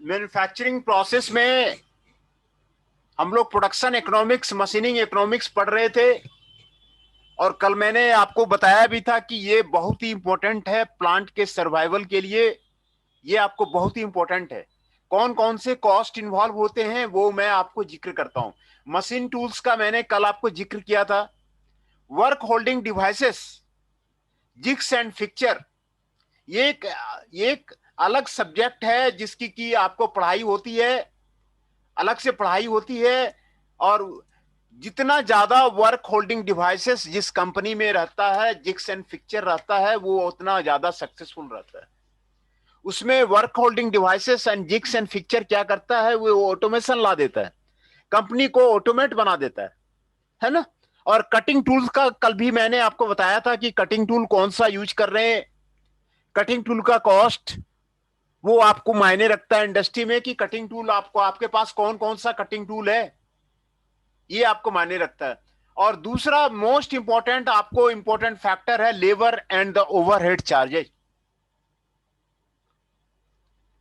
Manufacturing process में हम लोग प्रोडक्शन इकोनॉमिक्स, मशीनिंग इकोनॉमिक्स पढ़ रहे थे और कल मैंने आपको बताया भी था कि ये बहुत ही इंपॉर्टेंट है प्लांट के सर्वाइवल के लिए। ये आपको बहुत ही इंपॉर्टेंट है। कौन कौन से कॉस्ट इन्वॉल्व होते हैं वो मैं आपको जिक्र करता हूं। मशीन टूल्स का मैंने कल आपको जिक्र किया था। Work holding devices, jigs and fixture, ये एक अलग सब्जेक्ट है जिसकी की आपको पढ़ाई होती है, अलग से पढ़ाई होती है। और जितना ज्यादा वर्क होल्डिंग डिवाइसेस जिस कंपनी में रहता है, जिग्स एंड फिक्चर रहता है, वो उतना ज्यादा सक्सेसफुल रहता है। उसमें work holding devices and jigs and fixture क्या करता है, वो ऑटोमेशन ला देता है, कंपनी को ऑटोमेट बना देता है ना। और कटिंग टूल्स का कल भी मैंने आपको बताया था कि कटिंग टूल कौन सा यूज कर रहे हैं। कटिंग टूल का कॉस्ट वो आपको मायने रखता है इंडस्ट्री में कि कटिंग टूल आपको, आपके पास कौन कौन सा कटिंग टूल है, ये आपको मायने रखता है। और दूसरा मोस्ट इंपॉर्टेंट आपको इंपॉर्टेंट फैक्टर है labour and the overhead charges.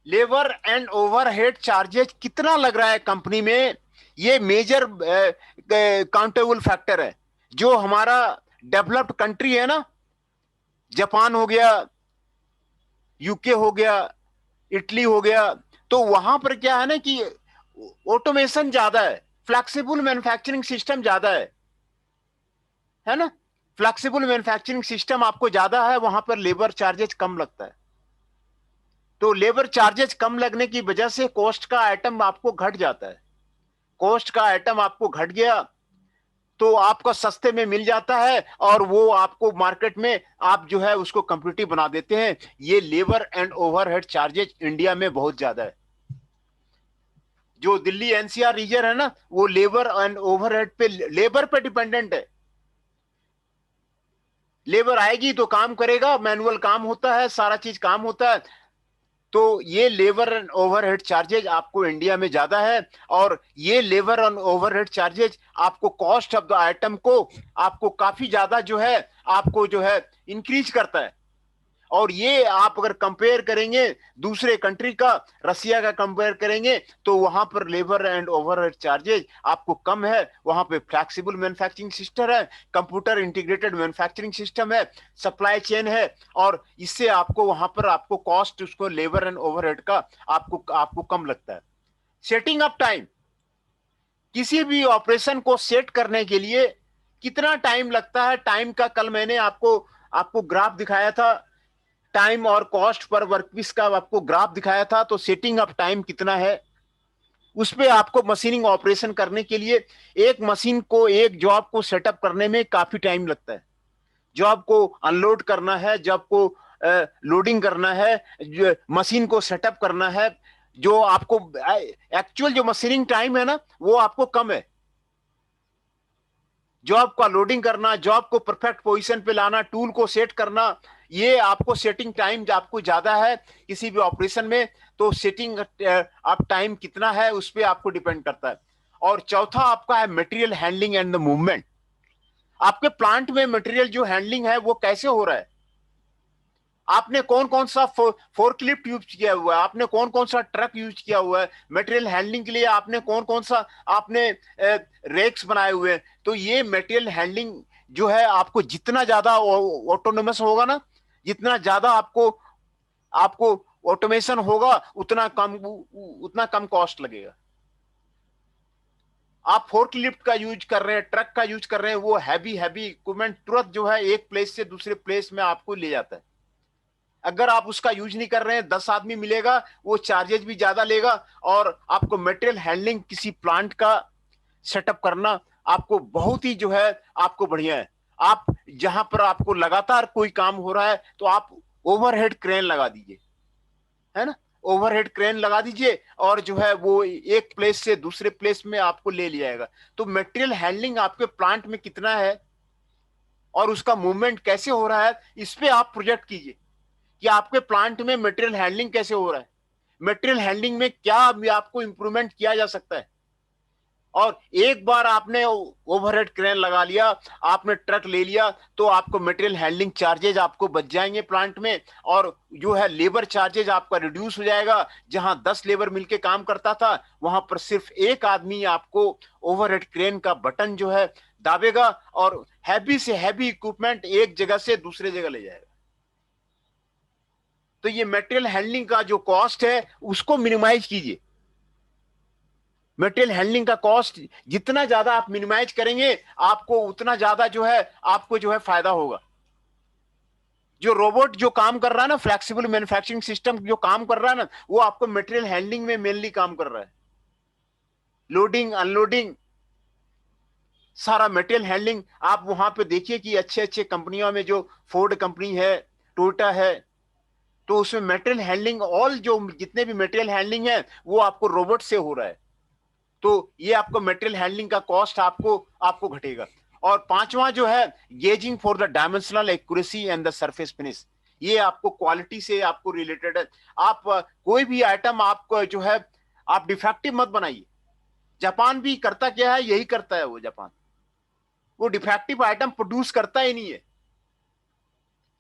Labour and overhead charges कितना लग रहा है कंपनी में, ये मेजर काउंटेबल फैक्टर है। जो हमारा डेवलप्ड कंट्री है ना, जापान हो गया, यूके हो गया, इटली हो गया, तो वहां पर क्या है ना कि ऑटोमेशन ज्यादा है, फ्लेक्सिबल मैन्युफैक्चरिंग सिस्टम ज्यादा है ना। फ्लेक्सिबल मैन्युफैक्चरिंग सिस्टम आपको ज्यादा है, वहां पर लेबर चार्जेज कम लगता है। तो लेबर चार्जेज कम लगने की वजह से कॉस्ट का आइटम आपको घट जाता है। कॉस्ट का आइटम आपको घट गया तो आपको सस्ते में मिल जाता है और वो आपको मार्केट में आप जो है उसको कंपीटिटिव बना देते हैं। ये labour and overhead charges India में बहुत ज्यादा है। जो दिल्ली एनसीआर रीजन है ना, वो लेबर एंड ओवरहेड पे, लेबर पे डिपेंडेंट है। लेबर आएगी तो काम करेगा, मैनुअल काम होता है, सारा चीज काम होता है। तो ये लेबर एंड ओवरहेड चार्जेज आपको इंडिया में ज्यादा है। और ये लेबर एंड ओवरहेड चार्जेज आपको कॉस्ट ऑफ द आइटम को आपको काफी ज्यादा जो है आपको जो है इंक्रीज करता है। और ये आप अगर कंपेयर करेंगे दूसरे कंट्री का, रसिया का कंपेयर करेंगे, तो वहां पर लेबर एंड ओवरहेड चार्जेज आपको कम है। वहां पे फ्लेक्सिबल मैन्युफैक्चरिंग सिस्टम है, कंप्यूटर इंटीग्रेटेड मैन्युफैक्चरिंग सिस्टम है, सप्लाई चेन है। और इससे आपको वहां पर आपको कॉस्ट उसको लेबर एंड ओवरहेड का आपको आपको कम लगता है। सेटिंग अप टाइम, किसी भी ऑपरेशन को सेट करने के लिए कितना टाइम लगता है, टाइम का कल मैंने आपको आपको ग्राफ दिखाया था। टाइम और कॉस्ट पर वर्कपीस का आपको ग्राफ दिखाया था। तो सेटिंग अप टाइम कितना है, उस पे आपको मशीनिंग ऑपरेशन करने के लिए एक मशीन को, एक जॉब को सेटअप करने में काफी टाइम लगता है। जॉब को अनलोड करना है, जॉब को लोडिंग करना है, मशीन को सेटअप करना है, जो आपको एक्चुअल जो मशीनिंग टाइम है ना वो आपको कम है। जॉब का लोडिंग करना, जॉब को परफेक्ट पोजीशन पे लाना, टूल को सेट करना, ये आपको सेटिंग टाइम आपको ज्यादा है किसी भी ऑपरेशन में। तो सेटिंग आप टाइम कितना है उस पर आपको डिपेंड करता है। और चौथा आपका है material handling and the movement. आपके प्लांट में मटेरियल जो हैंडलिंग है वो कैसे हो रहा है, आपने कौन कौन सा फोर्कलिफ्ट यूज किया हुआ है, आपने कौन कौन सा ट्रक यूज किया हुआ है, मटेरियल हैंडलिंग के लिए आपने कौन कौन सा आपने रेक्स बनाए हुए हैं। तो ये मटेरियल हैंडलिंग जो है आपको जितना ज्यादा ऑटोनोमस होगा ना, जितना ज्यादा आपको आपको ऑटोमेशन होगा, उतना कम कॉस्ट लगेगा। आप फोर्क लिफ्ट का यूज कर रहे हैं, ट्रक का यूज कर रहे हैं, वो हैवी हैवी इक्विपमेंट तुरंत जो है एक प्लेस से दूसरे प्लेस में आपको ले जाता है। अगर आप उसका यूज नहीं कर रहे हैं, 10 आदमी मिलेगा, वो चार्जेस भी ज्यादा लेगा। और आपको मटेरियल हैंडलिंग किसी प्लांट का सेटअप करना आपको बहुत ही जो है आपको बढ़िया है। आप जहां पर आपको लगातार कोई काम हो रहा है तो आप ओवरहेड क्रेन लगा दीजिए, है ना। ओवरहेड क्रेन लगा दीजिए और जो है वो एक प्लेस से दूसरे प्लेस में आपको ले लिया जाएगा। तो मटेरियल हैंडलिंग आपके प्लांट में कितना है और उसका मूवमेंट कैसे हो रहा है, इस पे आप प्रोजेक्ट कीजिए कि आपके प्लांट में मटेरियल हैंडलिंग कैसे हो रहा है, मटेरियल हैंडलिंग में क्या आपको इंप्रूवमेंट किया जा सकता है। और एक बार आपने ओवरहेड क्रेन लगा लिया, आपने ट्रक ले लिया, तो आपको मटेरियल हैंडलिंग चार्जेज आपको बच जाएंगे प्लांट में, और जो है लेबर चार्जेज आपका रिड्यूस हो जाएगा। जहां 10 लेबर मिलके काम करता था, वहां पर सिर्फ एक आदमी आपको ओवरहेड क्रेन का बटन जो है दाबेगा और हैवी से हैवी इक्विपमेंट एक जगह से दूसरे जगह ले जाएगा। तो ये मटेरियल हैंडलिंग का जो कॉस्ट है उसको मिनिमाइज कीजिए। मटेरियल हैंडलिंग का कॉस्ट जितना ज्यादा आप मिनिमाइज करेंगे, आपको उतना ज्यादा जो है आपको जो है फायदा होगा। जो रोबोट जो काम कर रहा है ना, फ्लेक्सिबल मैन्युफैक्चरिंग सिस्टम जो काम कर रहा है ना, वो आपको मटेरियल हैंडलिंग में मेनली काम कर रहा है। लोडिंग अनलोडिंग सारा मटेरियल हैंडलिंग। आप वहां पे देखिए कि अच्छे अच्छे कंपनियों में, जो फोर्ड कंपनी है, टोयोटा है, तो उसमें मटेरियल हैंडलिंग ऑल जो जितने भी मटेरियल हैंडलिंग है वो आपको रोबोट से हो रहा है। तो ये आपको मटेरियल हैंडलिंग का कॉस्ट आपको आपको घटेगा। और पांचवा जो है, gauging for the dimensional accuracy and the surface finish, ये आपको क्वालिटी से आपको रिलेटेड है। आप कोई भी आइटम आपको जो है आप डिफेक्टिव मत बनाइए। जापान भी करता क्या है, यही करता है। वो जापान वो डिफेक्टिव आइटम प्रोड्यूस करता ही नहीं है।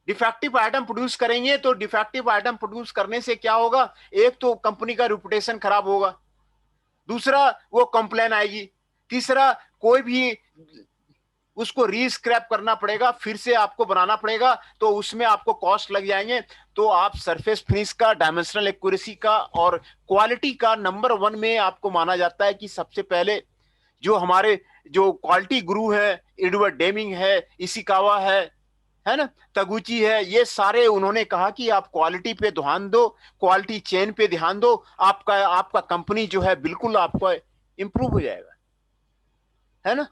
डिफेक्टिव आइटम प्रोड्यूस करेंगे तो डिफेक्टिव आइटम प्रोड्यूस करने से क्या होगा, एक तो कंपनी का रिपुटेशन खराब होगा, दूसरा वो कंप्लेन आएगी, तीसरा कोई भी उसको रीस्क्रैप करना पड़ेगा, फिर से आपको बनाना पड़ेगा, तो उसमें आपको कॉस्ट लग जाएंगे। तो आप सरफेस फिनिश का, डायमेंशनल एक्यूरेसी का और क्वालिटी का नंबर 1 में आपको माना जाता है कि सबसे पहले जो हमारे जो क्वालिटी गुरु है, एडवर्ड डेमिंग है, इशिकावा है ना, तगुची है, ये सारे उन्होंने कहा कि आप क्वालिटी पे ध्यान दो, क्वालिटी चेन पे ध्यान दो, आपका आपका कंपनी जो है बिल्कुल आपका इंप्रूव हो जाएगा, है ना।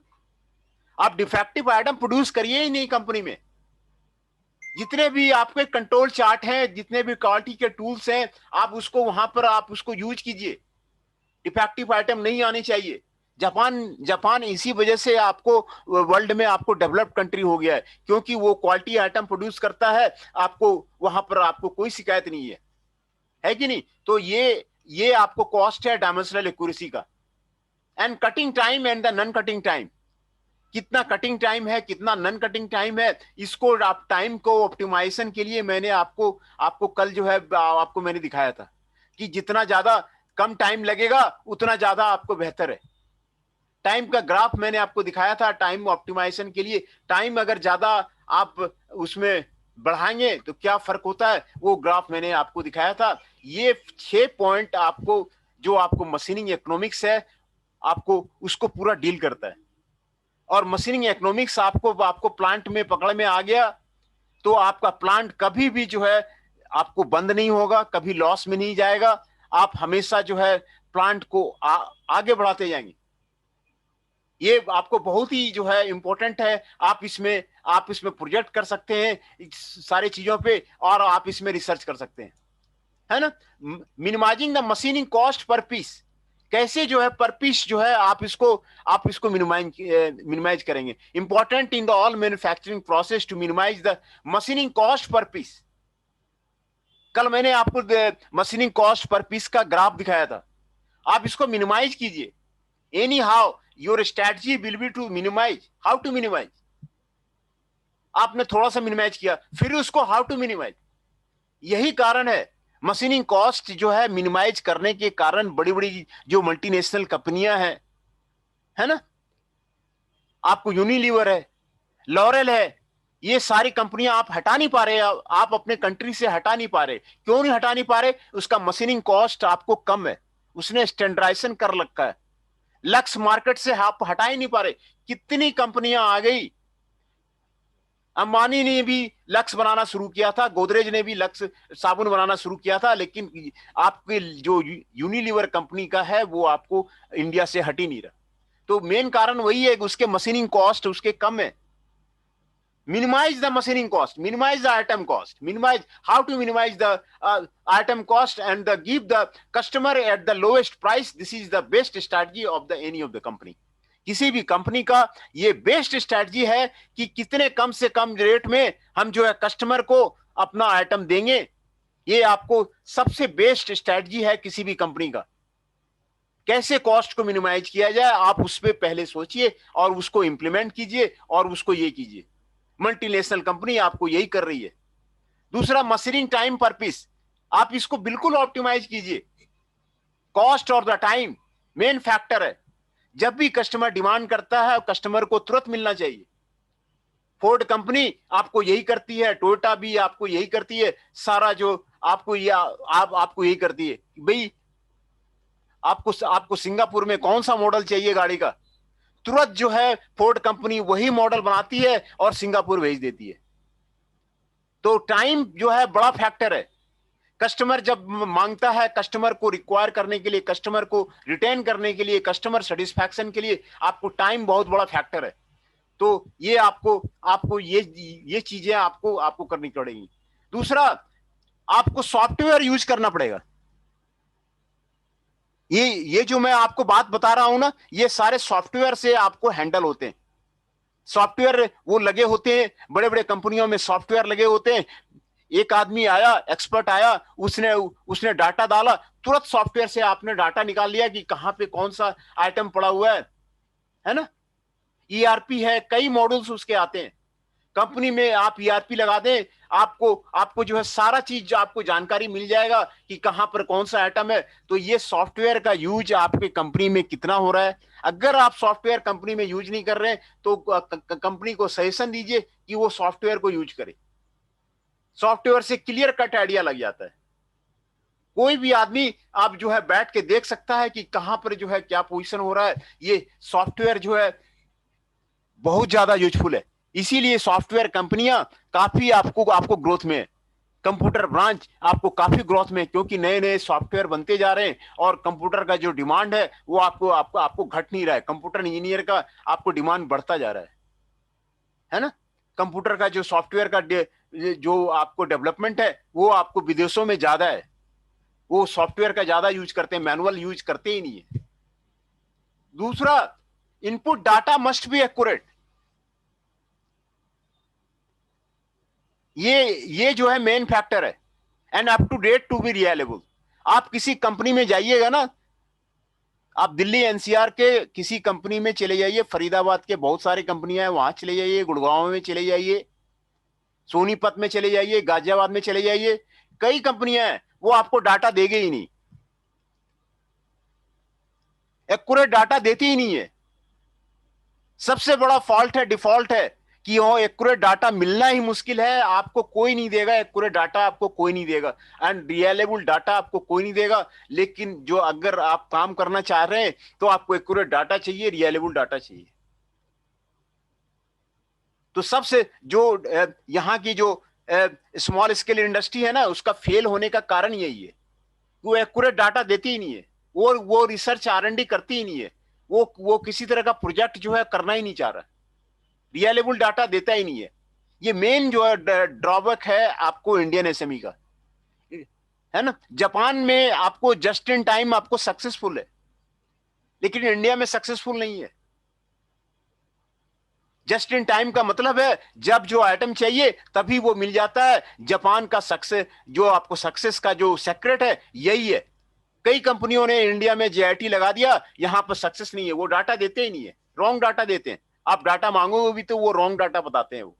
आप डिफेक्टिव आइटम प्रोड्यूस करिए ही नहीं कंपनी में। जितने भी आपके कंट्रोल चार्ट हैं, जितने भी क्वालिटी के टूल्स हैं, आप उसको वहां पर आप उसको यूज कीजिए। डिफेक्टिव आइटम नहीं आने चाहिए। जापान जापान इसी वजह से आपको वर्ल्ड में आपको डेवलप्ड कंट्री हो गया है, क्योंकि वो क्वालिटी आइटम प्रोड्यूस करता है। आपको वहां पर आपको कोई शिकायत नहीं है कि नहीं। तो ये आपको कॉस्ट है डायमेंशनल एक्यूरेसी का। And cutting time and the non cutting time, कितना कटिंग टाइम है, कितना नॉन कटिंग टाइम है, इसको आप टाइम को ऑप्टिमाइजेशन के लिए मैंने आपको आपको कल जो है आपको मैंने दिखाया था कि जितना ज्यादा कम टाइम लगेगा उतना ज्यादा आपको बेहतर है। टाइम का ग्राफ मैंने आपको दिखाया था। टाइम ऑप्टिमाइजेशन के लिए टाइम अगर ज्यादा आप उसमें बढ़ाएंगे तो क्या फर्क होता है, वो ग्राफ मैंने आपको दिखाया था। ये 6 पॉइंट आपको, जो आपको मशीनिंग इकोनॉमिक्स है, आपको उसको पूरा डील करता है। और मशीनिंग इकोनॉमिक्स आपको आपको प्लांट में पकड़ में आ गया तो आपका प्लांट कभी भी जो है आपको बंद नहीं होगा, कभी लॉस में नहीं जाएगा। आप हमेशा जो है प्लांट को आगे बढ़ाते जाएंगे। ये आपको बहुत ही जो है इंपॉर्टेंट है। आप इसमें प्रोजेक्ट कर सकते हैं सारी चीजों पे, और आप इसमें रिसर्च कर सकते हैं, है ना। Minimising the machining cost per piece, कैसे जो है पर पीस जो है आप इसको मिनिमाइज करेंगे। Important in the all manufacturing process to minimise the machining cost per piece. कल मैंने आपको मशीनिंग कॉस्ट पर पीस का ग्राफ दिखाया था। आप इसको मिनिमाइज कीजिए। Anyhow your strategy will be to minimise. How to minimise, आपने थोड़ा सा मिनिमाइज किया, फिर उसको हाउ टू मिनिमाइज। यही कारण है मशीनिंग कॉस्ट जो है मिनिमाइज करने के कारण बड़ी बड़ी जो मल्टीनेशनल कंपनियां हैं, है ना, आपको यूनिलीवर है, लॉरेल है, ये सारी कंपनियां आप हटा नहीं पा रहे, आप अपने कंट्री से हटा नहीं पा रहे। क्यों नहीं हटा नहीं पा रहे? उसका मशीनिंग कॉस्ट आपको कम है, उसने स्टैंडर्डाइजेशन कर रखा है। लक्स मार्केट से आप हटा ही नहीं पा रहे। कितनी कंपनियां आ गई, अंबानी ने भी लक्स बनाना शुरू किया था, गोदरेज ने भी लक्स साबुन बनाना शुरू किया था, लेकिन आपके जो यूनिलीवर कंपनी का है वो आपको इंडिया से हट ही नहीं रहा। तो मेन कारण वही है कि उसके मशीनिंग कॉस्ट उसके कम है। minimize the machining cost, minimize the item cost, minimize how to minimize the item cost and give the customer at the lowest price. This is the best strategy of the any of the company. किसी भी company का ये best strategy है कि कितने कम से कम rate में हम जो है कस्टमर को अपना आइटम देंगे। ये आपको सबसे बेस्ट स्ट्रेटजी है किसी भी कंपनी का। कैसे कॉस्ट को मिनिमाइज किया जाए, आप उस पर पहले सोचिए और उसको इंप्लीमेंट कीजिए और उसको ये कीजिए। मल्टीनेशनल कंपनी आपको यही कर रही है। दूसरा, मशीनिंग टाइम पर पीस, आप इसको बिल्कुल ऑप्टिमाइज कीजिए। कॉस्ट और द टाइम मेन फैक्टर है। जब भी कस्टमर डिमांड करता है, कस्टमर को तुरंत मिलना चाहिए। फोर्ड कंपनी आपको यही करती है, टोयोटा भी आपको यही करती है, सारा जो आपको आपको यही करती है। भाई आपको सिंगापुर में कौन सा मॉडल चाहिए गाड़ी का, तुरंत जो है फोर्ड कंपनी वही मॉडल बनाती है और सिंगापुर भेज देती है। तो टाइम जो है बड़ा फैक्टर है। कस्टमर जब मांगता है, कस्टमर को रिक्वायर करने के लिए, कस्टमर को रिटेन करने के लिए, कस्टमर सेटिस्फैक्शन के लिए आपको टाइम बहुत बड़ा फैक्टर है। तो ये आपको आपको ये चीजें आपको आपको करनी पड़ेगी। दूसरा, आपको सॉफ्टवेयर यूज करना पड़ेगा। ये जो मैं आपको बात बता रहा हूं ना, ये सारे सॉफ्टवेयर से आपको हैंडल होते हैं। सॉफ्टवेयर वो लगे होते हैं, बड़े बड़े कंपनियों में सॉफ्टवेयर लगे होते हैं। एक आदमी आया, एक्सपर्ट आया, उसने उसने डाटा डाला, तुरंत सॉफ्टवेयर से आपने डाटा निकाल लिया कि कहां पे कौन सा आइटम पड़ा हुआ है ना। ईआरपी है, कई मॉड्यूल्स उसके आते हैं। कंपनी में आप ईआरपी लगा दें, आपको आपको जो है सारा चीज आपको जानकारी मिल जाएगा कि कहां पर कौन सा आइटम है। तो ये सॉफ्टवेयर का यूज आपके कंपनी में कितना हो रहा है। अगर आप सॉफ्टवेयर कंपनी में यूज नहीं कर रहे हैं तो कंपनी को सजेशन दीजिए कि वो सॉफ्टवेयर को यूज करे। सॉफ्टवेयर से क्लियर कट आइडिया लग जाता है। कोई भी आदमी आप जो है बैठ के देख सकता है कि कहां पर जो है क्या पोजीशन हो रहा है। ये सॉफ्टवेयर जो है बहुत ज्यादा यूजफुल है। इसीलिए सॉफ्टवेयर कंपनियां काफी आपको आपको ग्रोथ में है। कंप्यूटर ब्रांच आपको काफी ग्रोथ में, क्योंकि नए नए सॉफ्टवेयर बनते जा रहे हैं और कंप्यूटर का जो डिमांड है वो आपको आपको आपको घट नहीं रहा है। कंप्यूटर इंजीनियर का आपको डिमांड बढ़ता जा रहा है ना। कंप्यूटर का जो सॉफ्टवेयर का जो आपको डेवलपमेंट है वो आपको विदेशों में ज्यादा है। वो सॉफ्टवेयर का ज्यादा यूज करते हैं, मैनुअल यूज करते ही नहीं है। दूसरा, input data must be accurate. ये जो है मेन फैक्टर है। And up to date to be reliable. आप किसी कंपनी में जाइएगा ना, आप दिल्ली एनसीआर के किसी कंपनी में चले जाइए, फरीदाबाद के बहुत सारी कंपनियां हैं, वहां चले जाइए, गुड़गांव में चले जाइए, सोनीपत में चले जाइए, गाजियाबाद में चले जाइए, कई कंपनियां हैं, वो आपको डाटा देंगे ही नहीं, एक्यूरेट डाटा देती ही नहीं है। सबसे बड़ा फॉल्ट है, डिफॉल्ट है कि वो एक्यूरेट डाटा मिलना ही मुश्किल है। आपको कोई नहीं देगा एक्यूरेट डाटा, आपको कोई नहीं देगा, एंड रिलायबल डाटा आपको कोई नहीं देगा। लेकिन जो अगर आप काम करना चाह रहे हैं तो आपको एक्यूरेट डाटा चाहिए, रिलायबल डाटा चाहिए। तो सबसे जो यहाँ की जो स्मॉल स्केल इंडस्ट्री है ना, उसका फेल होने का कारण यही है, वो एक्यूरेट डाटा देती ही नहीं है, वो रिसर्च R&D करती ही नहीं है, वो किसी तरह का प्रोजेक्ट जो है करना ही नहीं चाह रहा, रिलायबल डाटा देता ही नहीं है। ये मेन जो है ड्रॉबैक है आपको इंडियन एसएमई का, है ना। जापान में आपको जस्ट इन टाइम आपको सक्सेसफुल है, लेकिन इंडिया में सक्सेसफुल नहीं है। जस्ट इन टाइम का मतलब है जब जो आइटम चाहिए तभी वो मिल जाता है। जापान का सक्सेस, जो आपको सक्सेस का जो सीक्रेट है यही है। कई कंपनियों ने इंडिया में जेआईटी लगा दिया, यहां पर सक्सेस नहीं है, वो डाटा देते ही नहीं है, रॉन्ग डाटा देते हैं। आप डाटा मांगोगे भी तो वो रॉन्ग डाटा बताते हैं वो।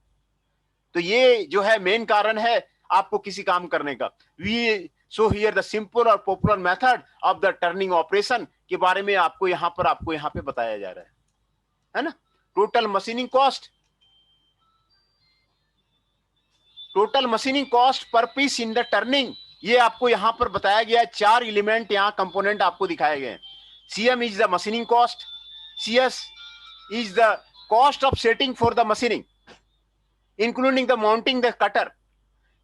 तो ये जो है मेन कारण है आपको किसी काम करने का। We so here the simple और popular method of the turning operation के बारे में आपको यहाँ पे बताया जा रहा है ना। Total machining cost, total machining cost per piece in the turning, ये आपको यहां पर बताया गया है। 4 एलिमेंट यहां कंपोनेंट आपको दिखाए गए हैं। CM is the machining cost, CS is the cost of setting for the machining including the mounting the cutter,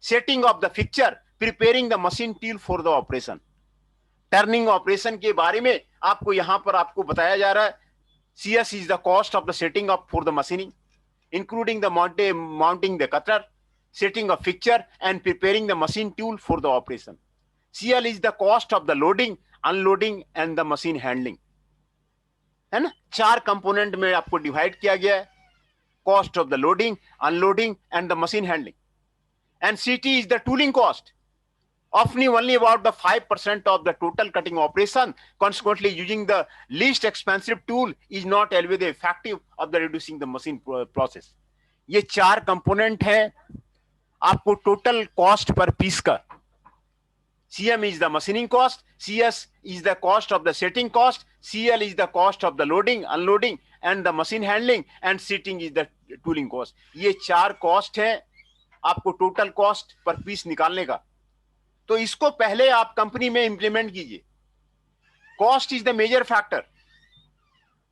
setting of the fixture, preparing the machine tool for the operation. Turning operation के बारे में आपको यहां पर आपको बताया जा रहा है। CS is the cost of the setting up for the machining, including the mounting the cutter, setting of fixture, and preparing the machine tool for the operation. CL is the cost of the loading, unloading, and the machine handling. है ना, 4 component में आपको divide किया गया है। Cost of the loading, unloading, and the machine handling. And CT is the tooling cost. often only about the 5% of the total cutting operation. Consequently, using the least expensive tool is not always effective of the reducing the machine process. ये चार component हैं आपको total cost per piece का. CM is the machining cost, CS is the cost of the setting cost, CL is the cost of the loading, unloading and the machine handling, and seating is the tooling cost. ये चार cost है आपको total cost per piece निकालने का. तो इसको पहले आप कंपनी में इंप्लीमेंट कीजिए. Cost is the major factor.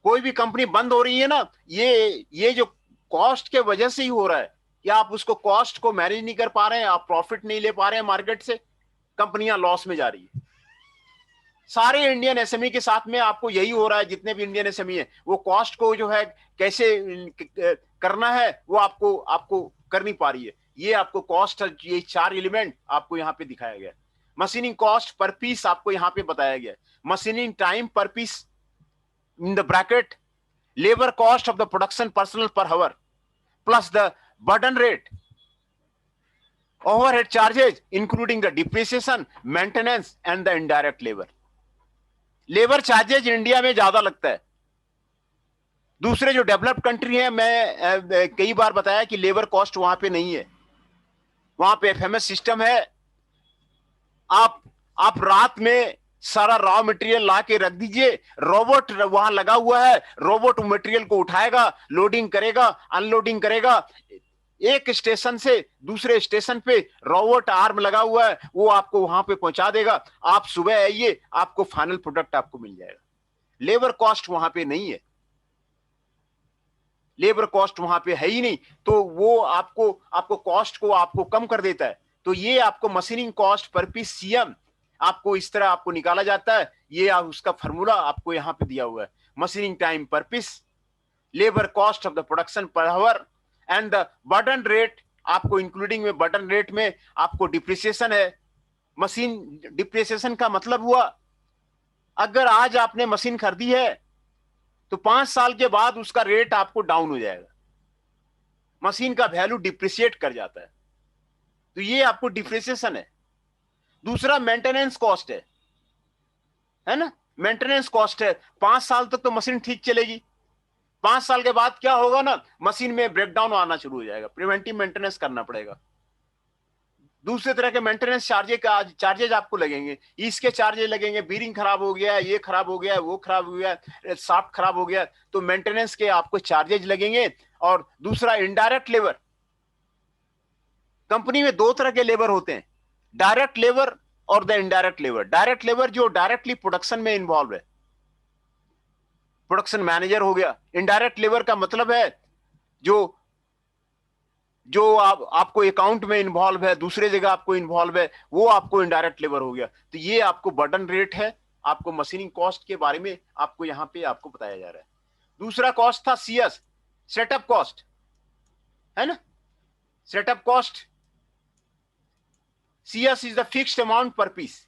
कोई भी कंपनी बंद हो रही है ना, ये जो कॉस्ट के वजह से ही हो रहा है कि आप उसको कॉस्ट को मैनेज नहीं कर पा रहे हैं, आप प्रॉफिट नहीं ले पा रहे हैं मार्केट से, कंपनियां लॉस में जा रही है. सारे इंडियन एसएमई के साथ में आपको यही हो रहा है. जितने भी इंडियन एसएमई है वो कॉस्ट को जो है कैसे करना है वो आपको कर नहीं पा रही है. ये आपको कॉस्ट, ये चार एलिमेंट आपको यहाँ पे दिखाया गया. मशीनिंग कॉस्ट पर पीस आपको यहाँ पे बताया गया. Machining time per piece in the bracket, labour cost of the production personal per hour plus the burden rate, overhead charges including the depreciation, maintenance and the indirect labor. Labour charges India में ज्यादा लगता है. दूसरे जो developed country है, मैं कई बार बताया कि लेबर कॉस्ट वहां पे नहीं है. वहां पे एफएमएस सिस्टम है. आप रात में सारा रॉ मटेरियल ला के रख दीजिए, रोबोट वहां लगा हुआ है, रोबोट मटेरियल को उठाएगा, लोडिंग करेगा, अनलोडिंग करेगा. एक स्टेशन से दूसरे स्टेशन पे रोबोट आर्म लगा हुआ है, वो आपको वहां पे पहुंचा देगा. आप सुबह आइए, आपको फाइनल प्रोडक्ट आपको मिल जाएगा. लेबर कॉस्ट वहां पे नहीं है. लेबर कॉस्ट वहां पे है ही नहीं, तो वो आपको कॉस्ट को आपको कम कर देता है. तो ये आपको machining cost per piece CM आपको इस तरह आपको निकाला जाता है. ये उसका फॉर्मूला आपको यहाँ पे दिया हुआ है. Machining time per piece, labour cost of the production per hour and the burden rate. आपको इंक्लूडिंग में बर्डन रेट में आपको डिप्रिसिएशन है. मशीन डिप्रिसिएशन का मतलब हुआ, अगर आज आपने मशीन खरीदी है तो 5 साल के बाद उसका रेट आपको डाउन हो जाएगा. मशीन का वैल्यू डिप्रिशिएट कर जाता है, तो ये आपको डिप्रिसिएशन है. दूसरा मेंटेनेंस कॉस्ट है ना. मेंटेनेंस कॉस्ट है. 5 साल तक तो मशीन ठीक चलेगी. 5 साल के बाद क्या होगा ना, मशीन में ब्रेकडाउन आना शुरू हो जाएगा, प्रिवेंटिव मेंटेनेंस करना पड़ेगा. दूसरे तरह के मेंटेनेंस चार्जेज आपको लगेंगे. इसके चार्जेज लगेंगे, बीरिंग खराब हो गया, ये खराब हो गया, वो खराब हो गया, शाफ्ट खराब हो गया, तो मेंटेनेंस के आपको चार्जेज लगेंगे. और दूसरा इनडायरेक्ट लेबर. कंपनी में दो तरह के लेबर होते हैं, डायरेक्ट लेबर और the indirect labour. Direct labour जो डायरेक्टली प्रोडक्शन में इन्वॉल्व है, प्रोडक्शन मैनेजर हो गया. इनडायरेक्ट लेबर का मतलब है जो आपको अकाउंट में इन्वॉल्व है, दूसरे जगह आपको इन्वॉल्व है, वो आपको इनडायरेक्ट लेबर हो गया. तो ये आपको बर्डन रेट है. आपको मशीनिंग कॉस्ट के बारे में आपको यहां पे आपको बताया जा रहा है. दूसरा कॉस्ट था सीएस, सेटअप कॉस्ट, है ना. Setup cost, CS is the fixed amount पर पीस.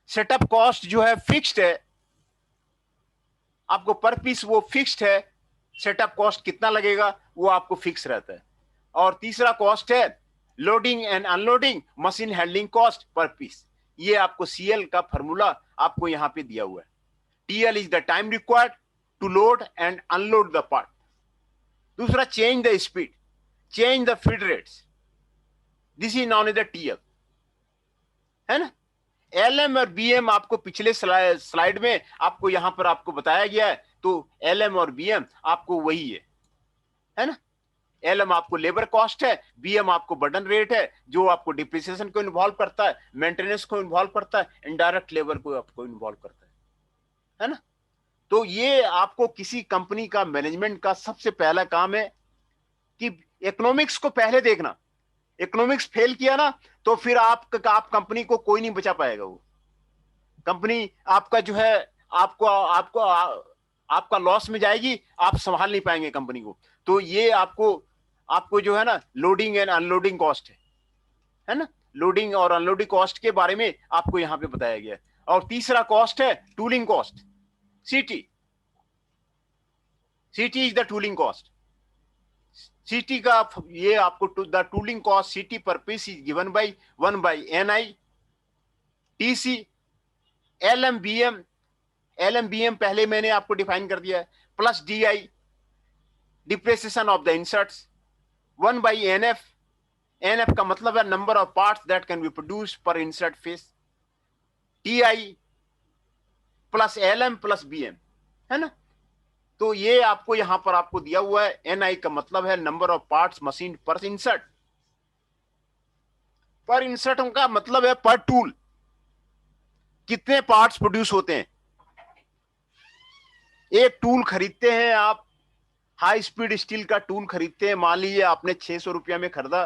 सेटअप कॉस्ट जो है फिक्स्ड है, आपको पर पीस वो फिक्स्ड है. सेटअप कॉस्ट कितना लगेगा वो आपको फिक्स रहता है. और तीसरा कॉस्ट है loading and unloading, machine handling cost per piece. ये आपको सीएल का फॉर्मूला आपको यहां पे दिया हुआ है. TL is the time required to load and unload the part. दूसरा change the speed, change the feed rates, this is known as the TL, है ना. एलएम और बीएम आपको पिछले स्लाइड में आपको यहां पर आपको बताया गया है. तो एलएम और बीएम आपको वही है ना. एलएम आपको लेबर कॉस्ट है, बीएम आपको बर्डन रेट है जो आपको डिप्रिसिएशन को इन्वॉल्व करता है, मेंटेनेंस को इन्वॉल्व करता है, इनडायरेक्ट लेबर को आपको इन्वॉल्व करता है ना. तो ये आपको किसी कंपनी का मैनेजमेंट का सबसे पहला काम है कि इकोनॉमिक्स को पहले देखना. इकोनॉमिक्स फेल किया ना तो फिर आप कंपनी को कोई नहीं बचा पाएगा. वो कंपनी आपका जो है आपका लॉस में जाएगी, आप संभाल नहीं पाएंगे कंपनी को. तो ये आपको जो है ना लोडिंग एंड अनलोडिंग कॉस्ट है ना. लोडिंग और अनलोडिंग कॉस्ट के बारे में आपको यहां पे बताया गया है. और तीसरा कॉस्ट है टूलिंग कॉस्ट, सीटी. सीटी इज द टूलिंग कॉस्ट. सीटी का ये आपको the tooling cost CT per piece is given by 1/ni TC, LM BM, LM BM पहले मैंने आपको डिफाइन कर दिया है, plus DI, depreciation of the inserts, 1/NF, NF का मतलब है number of parts that can be produced per insert face, TI plus LM plus BM, है ना। तो ये आपको यहां पर आपको दिया हुआ है। एनआई का मतलब है नंबर ऑफ पार्ट्स मशीन पर इंसर्ट, पर इंसर्ट का मतलब है पर टूल, कितने पार्ट्स प्रोड्यूस होते हैं। एक टूल खरीदते हैं आप, हाई स्पीड स्टील का टूल खरीदते हैं, मान लीजिए आपने 600 रुपया में खरीदा,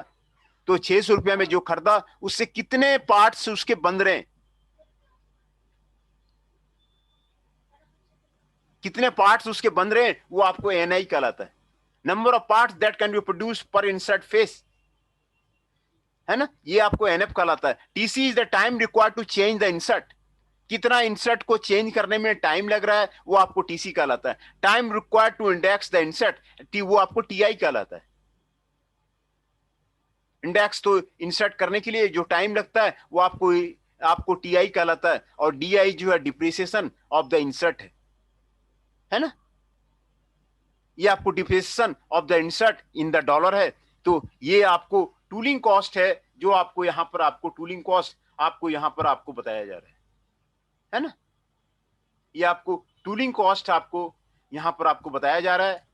तो 600 रुपया में जो खरीदा उससे कितने पार्ट्स उसके बन रहे हैं, कितने पार्ट्स उसके बन रहे हैं, वो आपको एनआई कहलाता है, number of parts that can be produce per insert face, है ना, ये आपको एनएफ कहलाता है। TC is the time required to change the insert, कितना इंसर्ट को चेंज करने में टाइम लग रहा है, वो आपको टीसी कहलाता है। Time required to index the insert, वो आपको टीआई कहलाता है। इंडेक्स तो इंसर्ट करने के लिए जो टाइम लगता है वो आपको आपको टीआई कहलाता है, और डीआई जो है डिप्रिसिएशन ऑफ द इंसर्ट है ना, ये आपको depreciation of the insert in the dollar है। तो ये आपको टूलिंग कॉस्ट है, जो आपको यहां पर आपको टूलिंग कॉस्ट आपको यहां पर आपको बताया जा रहा है ना, ये आपको टूलिंग कॉस्ट आपको यहां पर आपको बताया जा रहा है।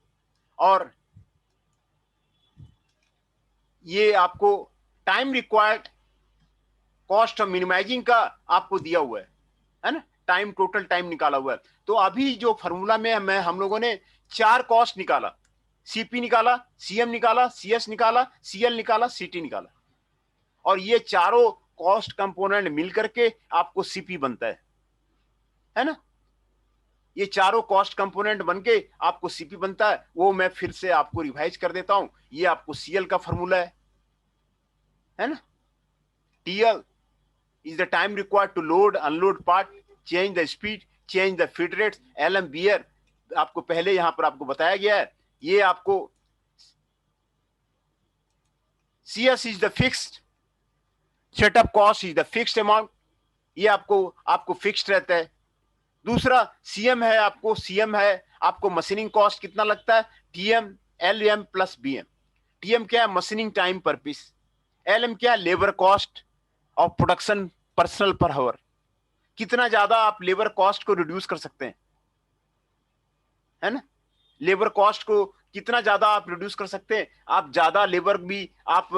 और ये आपको time required cost of minimising का आपको दिया हुआ है ना, टाइम, टोटल टाइम निकाला हुआ है। तो अभी जो फॉर्मूला में मैं हम लोगों ने 4 कॉस्ट निकाला, सीपी निकाला, सीएम निकाला, सीएस निकाला, सीएल निकाला, सीटी निकाला, और ये चारों कॉस्ट कंपोनेंट मिलकर के आपको सीपी बनता है ना, ये चारों कॉस्ट कंपोनेंट बनके आपको सीपी बनता है। वो मैं फिर से आपको रिवाइज कर देता हूं, ये आपको सीएल का फॉर्मूला है ना, TL is the time required to load unload part, change the speed, change the feed rates, LM beer आपको पहले यहां पर आपको बताया गया है। ये आपको CS is the fixed, setup cost is the fixed amount, ये आपको फिक्स्ड रहता है। दूसरा सीएम है, आपको मशीनिंग कॉस्ट कितना लगता है, TM LM plus BM. TM क्या है, machining time per piece, LM क्या है, labour cost of production personal per hour, कितना ज्यादा आप लेबर कॉस्ट को रिड्यूस कर सकते हैं, है ना, लेबर कॉस्ट को कितना ज्यादा आप रिड्यूस कर सकते हैं। आप ज्यादा लेबर भी आप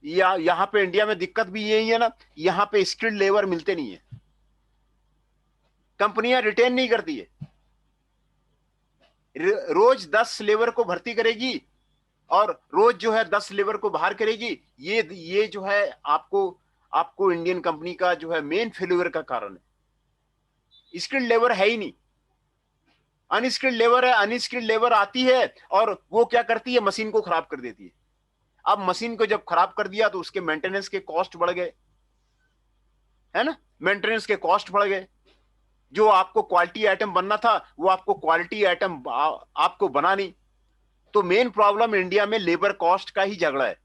यहाँ पे इंडिया में दिक्कत भी यही है ना, यहाँ पे स्किल्ड लेबर मिलते नहीं है, कंपनियां रिटेन नहीं करती है, रोज 10 लेबर को भर्ती करेगी और रोज जो है 10 लेबर को बाहर करेगी। ये जो है आपको इंडियन कंपनी का जो है मेन फेल्यूर का कारण है, स्किल्ड लेबर है ही नहीं, अनस्किल्ड लेबर है। अनस्किल्ड लेबर आती है और वो क्या करती है, मशीन को खराब कर देती है। अब मशीन को जब खराब कर दिया तो उसके मेंटेनेंस के कॉस्ट बढ़ गए, है ना, मेंटेनेंस के कॉस्ट बढ़ गए। जो आपको क्वालिटी आइटम बनना था वो आपको क्वालिटी आइटम आपको बना नहीं। तो मेन प्रॉब्लम इंडिया में लेबर कॉस्ट का ही झगड़ा है,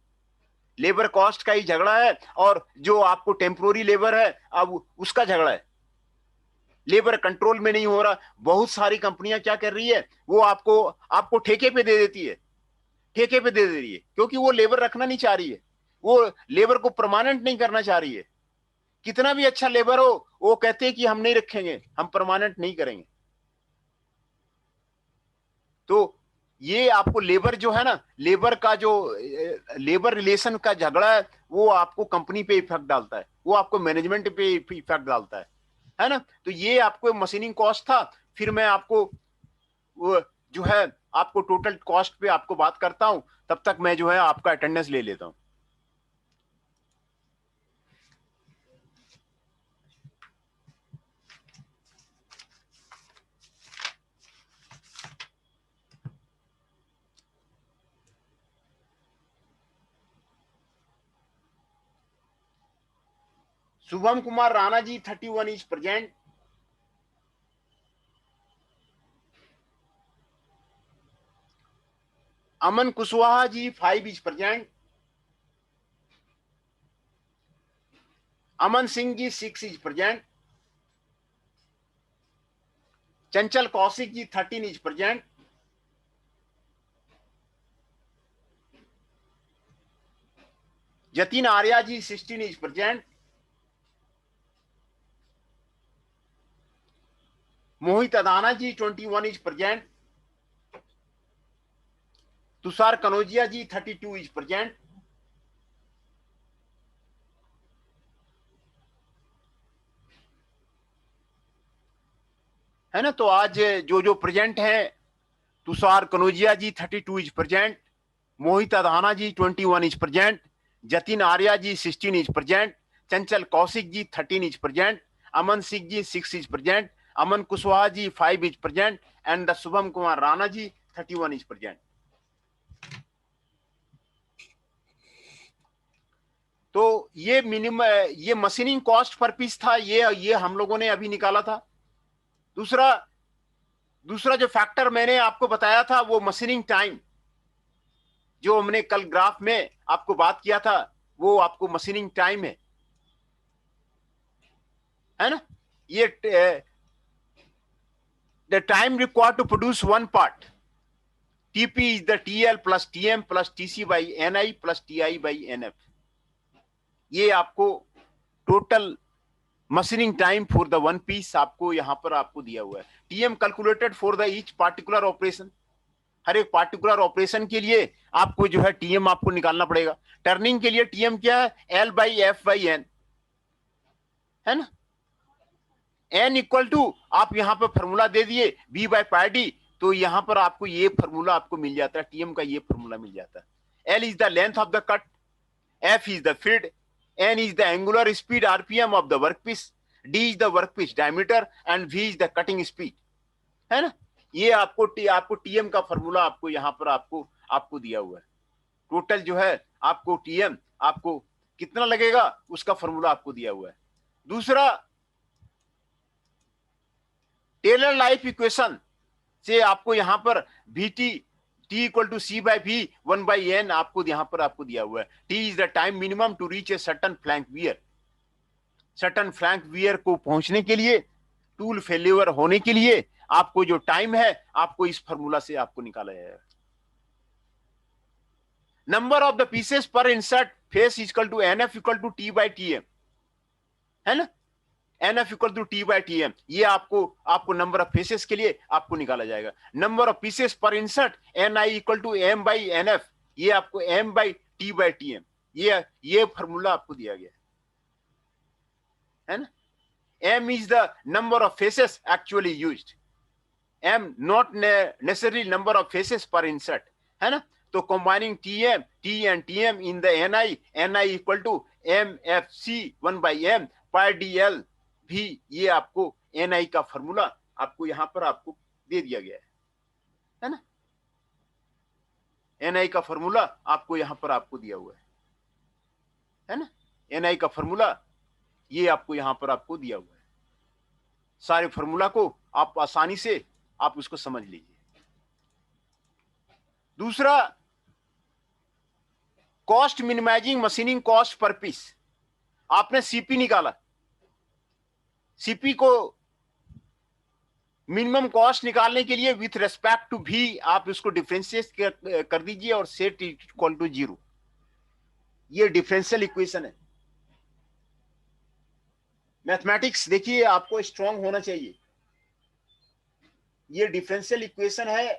लेबर कॉस्ट का ही झगड़ा है, और जो आपको टेम्पोररी लेबर है अब उसका झगड़ा है, लेबर कंट्रोल में नहीं हो रहा। बहुत सारी कंपनियां क्या कर रही है, वो आपको ठेके पे दे देती है, ठेके पे दे दे रही है, क्योंकि वो लेबर रखना नहीं चाह रही है, वो लेबर को परमानेंट नहीं करना चाह रही है। कितना भी अच्छा लेबर हो वो कहते हैं कि हम नहीं रखेंगे, हम परमानेंट नहीं करेंगे। तो ये आपको लेबर जो है ना, लेबर का जो लेबर रिलेशन का झगड़ा है वो आपको कंपनी पे इफेक्ट डालता है, वो आपको मैनेजमेंट पे इफेक्ट डालता है ना। तो ये आपको मशीनिंग कॉस्ट था। फिर मैं आपको वो जो है आपको टोटल कॉस्ट पे आपको बात करता हूं, तब तक मैं जो है आपका अटेंडेंस ले लेता हूं। Shubham Kumar Rana ji 31 is present. Aman Kushwaha ji 5 is present. Aman Singh ji 6 is present, Chanchal Kaushik ji 13 is present, Jatin Arya ji 16 is present, Mohit Adana ji 21 is present, Tushar Kanojia ji 32 is present, है ना। तो आज जो जो प्रेजेंट है, Tushar Kanojia ji 32 is present, Mohit Adana ji 21 is present, Jatin Arya ji 16 is present, Chanchal Kaushik ji 13 is present, Aman Singh ji 6 is present, Aman Kushwaha ji 5 is present and Shubham Kumar Rana ji 31 is present. तो ये मिनिमम, ये मशीनिंग कॉस्ट पर पीस था, ये हम लोगों ने अभी निकाला था। दूसरा दूसरा जो फैक्टर मैंने आपको बताया था वो मशीनिंग टाइम, जो हमने कल ग्राफ में आपको बात किया था, वो आपको मशीनिंग टाइम है ना। ये the time required to produce one part, TP is the TL plus TM plus TC by NI plus TI by NF. ये आपको total machining time for the one piece आपको यहां पर आपको दिया हुआ है। TM calculated for the each particular operation, हर एक पार्टिकुलर ऑपरेशन के लिए आपको जो है टीएम आपको निकालना पड़ेगा। टर्निंग के लिए टीएम क्या है, L by F by N, है ना। एन इक्वल टू आप यहां पर फॉर्मूला दे दिए बी बाई पाई डी, तो यहां पर आपको ये फॉर्मूला आपको मिल जाता है, टीएम का ये फॉर्मूला मिल जाता है। L is the length of the cut, F is the field, N is the angular speed RPM of the workpiece, D is the workpiece diameter and V is the cutting speed, है ना। ये आपको TM का formula आपको यहां पर आपको दिया हुआ है। टोटल जो है आपको टीएम आपको कितना लगेगा उसका फॉर्मूला आपको दिया हुआ है। दूसरा, टेलर लाइफ इक्वेशन से आपको यहां पर T equal to C by V 1 by N आपको यहां पर आपको दिया हुआ है। T is the time minimum to reach a certain flank wear, certain flank wear को पहुंचने के लिए, टूल फेल्यूर होने के लिए आपको जो टाइम है आपको इस फॉर्मूला से आपको निकाला जाएगा। Number of the pieces per insert face equal to N F equal to T by T M, है ना। N F equal to T by T M, ये आपको नंबर ऑफ फेसेस के लिए आपको निकाला जाएगा। Number of pieces per insert N I equal to M by N F, ये आपको एम बाई टी एम, ये फॉर्मूला आपको दिया गया है ना। M is the number of faces actually used, M not necessary number of faces per insert, है ना। तो combining T and T M in the N I equal to M F C 1 by M pi D L भी, ये आपको N आई का formula आपको यहां पर आपको दे दिया गया है ना। एन आई का फॉर्मूला आपको यहां पर आपको दिया हुआ है ना। एन आई का फॉर्मूला ये आपको यहां पर आपको दिया हुआ है। सारे फॉर्मूला को आप आसानी से आप उसको समझ लीजिए। दूसरा, cost minimising machining cost per piece, आपने सीपी निकाला, सीपी को मिनिमम कॉस्ट निकालने के लिए विथ रेस्पेक्ट टू भी आप इसको डिफरेंशिएट कर दीजिए और सेट इक्वल टू 0, ये डिफरेंशियल इक्वेशन है। मैथमेटिक्स देखिए आपको स्ट्रांग होना चाहिए। ये डिफरेंशियल इक्वेशन है,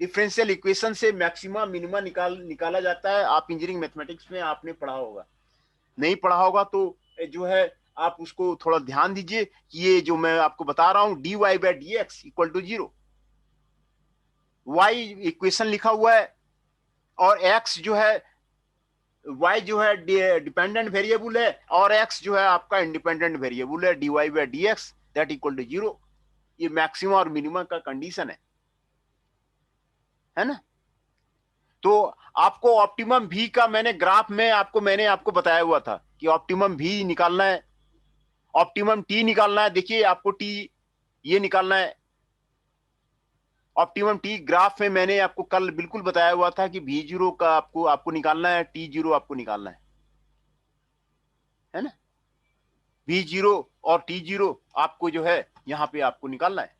डिफरेंशियल इक्वेशन से मैक्सिमा मिनिमा निकाला जाता है। आप इंजीनियरिंग मैथमेटिक्स में आपने पढ़ा होगा, नहीं पढ़ा होगा तो जो है आप उसको थोड़ा ध्यान दीजिए कि ये जो मैं आपको बता रहा हूं dy by D X equal to 0, y equation लिखा हुआ है और x जो है, y जो है डिपेंडेंट वेरिएबल है और x जो है आपका इंडिपेंडेंट वेरिएबल है, dy by D X that equal to 0, ये मैक्सिमम और मिनिमम का कंडीशन है ना। तो आपको ऑप्टिमम भी का मैंने ग्राफ में मैंने आपको बताया हुआ था कि ऑप्टिमम भी निकालना है, ऑप्टिमम टी निकालना है। देखिए आपको टी ये निकालना है, ऑप्टिमम टी ग्राफ में मैंने आपको कल बिल्कुल बताया हुआ था कि V0 का आपको निकालना है, T0 आपको निकालना है ना। V0 और T0 आपको जो है यहाँ पे आपको निकालना है।